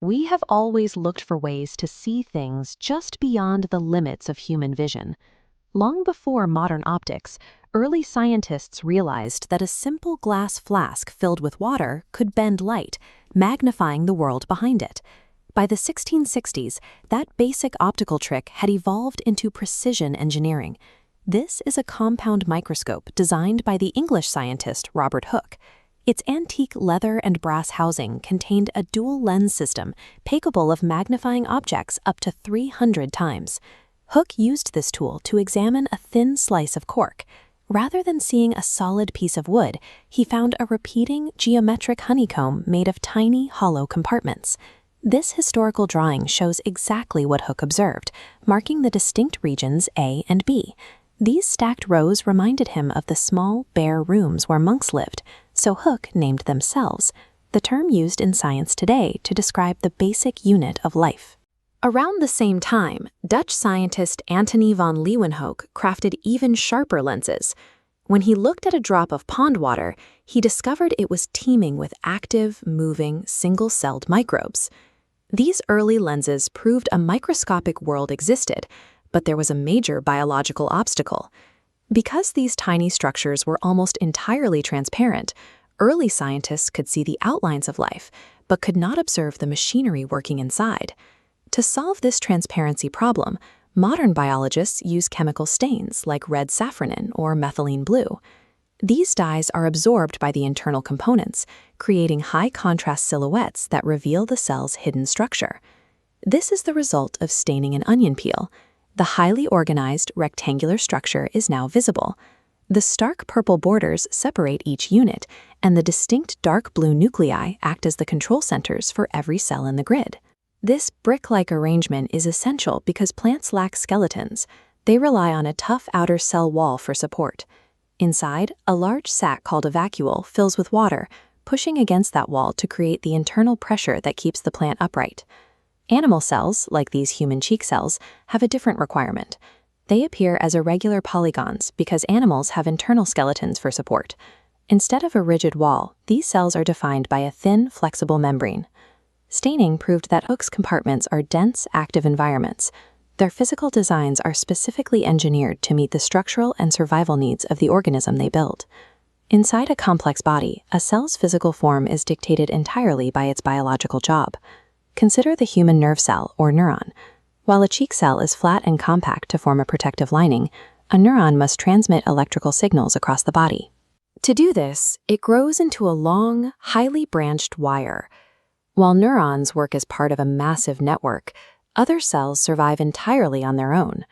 We have always looked for ways to see things just beyond the limits of human vision. Long before modern optics, early scientists realized that a simple glass flask filled with water could bend light, magnifying the world behind it. By the 1660s, that basic optical trick had evolved into precision engineering. This is a compound microscope designed by the English scientist Robert Hooke. Its antique leather and brass housing contained a dual lens system capable of magnifying objects up to 300 times. Hooke used this tool to examine a thin slice of cork. Rather than seeing a solid piece of wood, he found a repeating geometric honeycomb made of tiny, hollow compartments. This historical drawing shows exactly what Hooke observed, marking the distinct regions A and B. These stacked rows reminded him of the small, bare rooms where monks lived, so Hooke named them cells, the term used in science today to describe the basic unit of life. Around the same time, Dutch scientist Antonie van Leeuwenhoek crafted even sharper lenses. When he looked at a drop of pond water, he discovered it was teeming with active, moving, single-celled microbes. These early lenses proved a microscopic world existed, but there was a major biological obstacle. Because these tiny structures were almost entirely transparent, early scientists could see the outlines of life, but could not observe the machinery working inside. To solve this transparency problem, modern biologists use chemical stains like red safranin or methylene blue. These dyes are absorbed by the internal components, creating high-contrast silhouettes that reveal the cell's hidden structure. This is the result of staining an onion peel. The highly organized, rectangular structure is now visible. The stark purple borders separate each unit, and the distinct dark blue nuclei act as the control centers for every cell in the grid. This brick-like arrangement is essential because plants lack skeletons. They rely on a tough outer cell wall for support. Inside, a large sac called a vacuole fills with water, pushing against that wall to create the internal pressure that keeps the plant upright. Animal cells, like these human cheek cells, have a different requirement. They appear as irregular polygons because animals have internal skeletons for support. Instead of a rigid wall, these cells are defined by a thin, flexible membrane. Staining proved that Hooke's compartments are dense, active environments. Their physical designs are specifically engineered to meet the structural and survival needs of the organism they build. Inside a complex body, a cell's physical form is dictated entirely by its biological job. Consider the human nerve cell, or neuron. While a cheek cell is flat and compact to form a protective lining, a neuron must transmit electrical signals across the body. To do this, it grows into a long, highly branched wire. While neurons work as part of a massive network, other cells survive entirely on their own.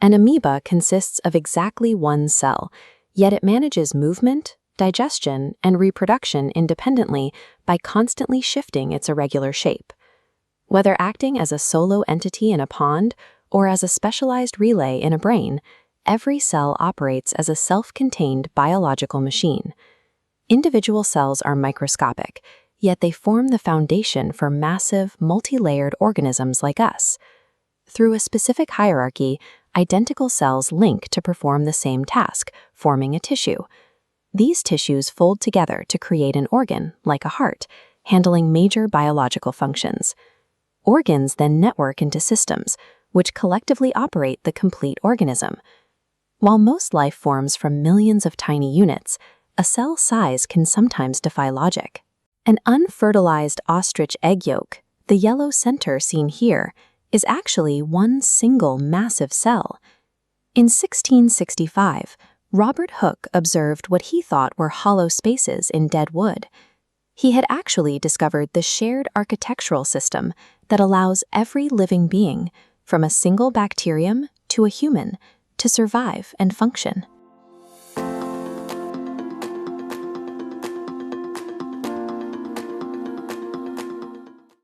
An amoeba consists of exactly one cell, yet it manages movement, digestion, and reproduction independently by constantly shifting its irregular shape. Whether acting as a solo entity in a pond or as a specialized relay in a brain, every cell operates as a self-contained biological machine. Individual cells are microscopic, yet they form the foundation for massive, multi-layered organisms like us. Through a specific hierarchy, identical cells link to perform the same task, forming a tissue. These tissues fold together to create an organ, like a heart, handling major biological functions. Organs then network into systems, which collectively operate the complete organism. While most life forms from millions of tiny units, a cell size can sometimes defy logic. An unfertilized ostrich egg yolk, the yellow center seen here, is actually one single massive cell. In 1665, Robert Hooke observed what he thought were hollow spaces in dead wood. He had actually discovered the shared architectural system that allows every living being, from a single bacterium to a human, to survive and function.